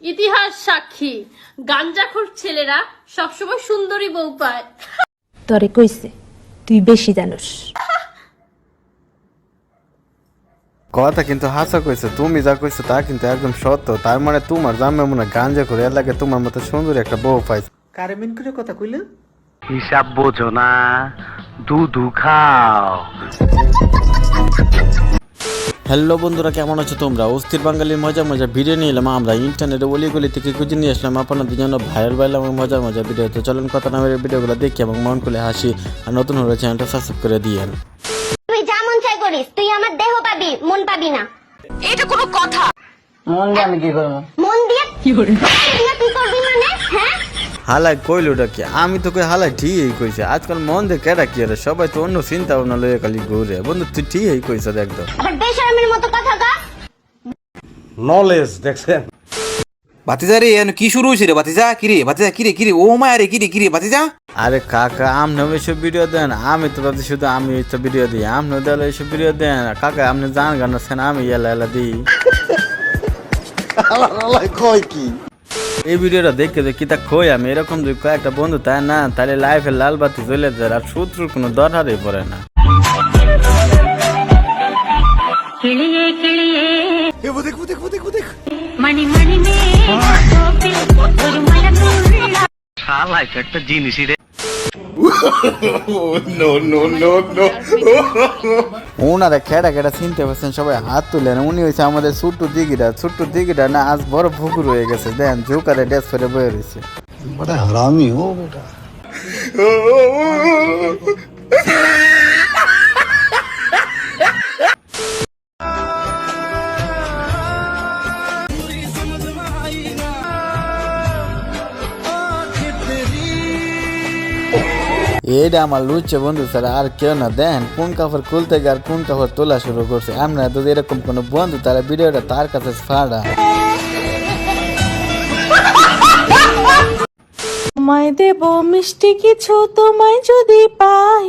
ইতিহাস সাক্ষী গাঞ্জাখোর ছেলেরা সবসময় সুন্দরী বউ পায়। তরে কইছে তুই বেশি জানোস। কথা কিন্তু হাসা কইছে, তুমি যা কইছো তা কিন্তু একদম সত্য। তার মানে তোমার জামাই মনে হয় গাঞ্জা করে এর লাগে তোমার মতো সুন্দর একটা বউ পাইছে। কারে মিন করে কথা কইলে? হিসাব বোঝো না, দুধু খাও। হ্যালো বন্ধুরা, কেমন আছো তোমরা? অস্থির বাঙালির মজা মজা ভিডিও নিয়ে এলাম আমরা ইন্টারনেটে অলিগলি থেকে খুঁজে নিয়ে আসলাম আপনাদের জন্য ভাইরাল বাইলাম মজার মজা ভিডিও। তো চলুন কথা নামের ভিডিওগুলো দেখি এবং মন খুলে হাসি। আর নতুন হলে চ্যানেলটা সাবস্ক্রাইব করে দিয়েন। তুই যা মন চাই করিস, তুই আমার দেহ পাবি, মন পাবি না। এটা কোনো কথা? মন দিয়ে আমি কি করব? মন দিয়ে কি করবি মানে? হ্যাঁ, হালাই কইলোটা কি? আমি তো কই হালাই ঠিকই কইছে। আজকাল মন দিয়ে কেডা কি রে, সবাই তো অন্য চিন্তা ভাবনা লয়ে খালি ঘুরে। বন্ধু তুই ঠিকই কইছ একদম। আবার বেশরমের মতো কথা কা। নলেজ দেখছেন? ভাতিজা রে এন কি শুরু হইছে রে ভাতিজা? কিরে ভাতিজা, কিরে ও মায়া রে, কিরে ভাতিজা? আরে কাকা আমনে এসব ভিডিও দেন? আমি তো ভাবছি শুধু আমি এইসব ভিডিও দিই, আমনে দিলে এইসব ভিডিও দেন। কাকা আপনি জান গান আছেন, আমি এলা দিই। কয় কি? এই ভিডিওটা দেখে যে কিতা কই আমি, এরকম যদি কয়েকটা বন্ধু তাই না, তাহলে লাইফে লাল বাতি জ্বলে যায় আর শত্রুর কোনো দরকারই পড়ে না। শালা একটা জিনিসই রে। ওনারা খেড়া চিনতে পারছেন, সবাই হাত তুলেন। উনি হয়েছে আমাদের ছোট্ট দিঘিটা না, আজ বড় পুকুর হয়ে গেছে। দেন জোকারে ড্রেস করে বয়ে রয়েছে। बड़ा हरामी हो बेटा। এইটা আমার লুচ্ছে বন্ধু স্যার, আর কেউ না। দেন কোন কাপড় খুলতে গিয়ে আর কোন কাপড় তোলা শুরু করছে। আমরা যদি এরকম কোনো বন্ধু তারা ভিডিওটা তার কাছে ফাড়া। তোমায় দেব মিষ্টি কিছু, তোমায় যদি পাই,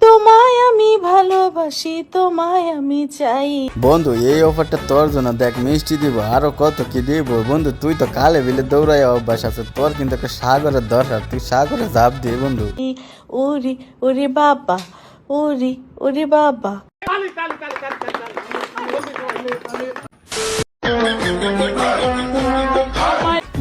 তোমায় আমি ভালোবাসি, তোমায় আমি চাই। বন্ধু এই অফারটা তোর জন্য। দেখ মিষ্টি দিব, আরো কত কি দিব। বন্ধু তুই তো কালে বিলে দৌড়াই অভ্যাস আছে তোর, কিন্তু একটা সাগরের দরকার। তুই সাগরে ঝাঁপ দিয়ে বন্ধু। ওরে ওরে বাবা, ওরে বাবা।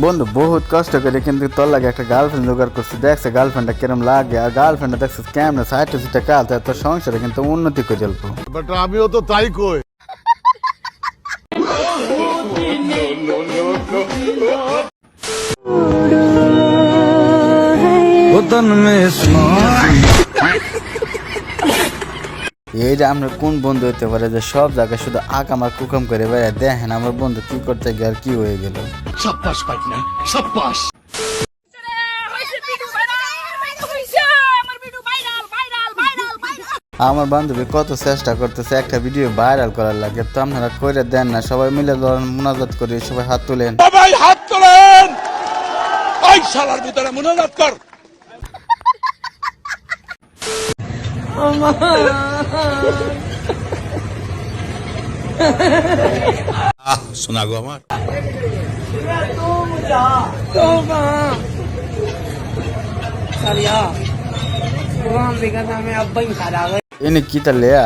বন্ধু বহুত কষ্ট করে কিন্তু তোর লাগে একটা গার্লফ্রেন্ড জোগাড় করছি। দেখছে গার্লফ্রেন্ডটা কিরম লাগে, আর গার্লফ্রেন্ডটা দেখছে কেমন সাইটে সিটে কাল, তোর সংসারে কিন্তু উন্নতি করে চলবো। बेटा আমিও তো তাই কই। এই যে আমরা কোন বন্ধু হইতে পারে যে সব জায়গায় শুধু আকাম আর কুকাম করে বেড়ায়। দেখেন আমার বন্ধু কি করতে গিয়ে আর কি হয়ে গেল। সাব্বাস পাইনা, সাব্বাস। আমার বান্ধবী কত চেষ্টা করতেছে একটা ভিডিও ভাইরাল করার লাগে, তো আপনারা করে দেন না। সবাই মিলে মোনাজাত করি, সবাই হাত তুলেন। সবাই হাত তোলেন। ওই শালার ভিতরে মুনাজাত কর। শোনা গো আমার। এনে কিটা লেয়া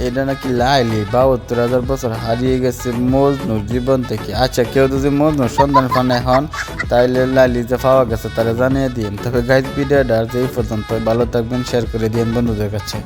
এটা নাকি লাইলি ৭২,০০০ বছর হারিয়ে গেছে মজনুর জীবন থেকে। আচ্ছা কেউ যদি মজনুর সন্ধান পানে হন তাইলে লাইলি যে পাওয়া গেছে তারা জানিয়ে দিন। তবে গাইজ ভিডিওটা এই পর্যন্ত। ভালো থাকবেন, শেয়ার করে দিন বন্ধুদের কাছে।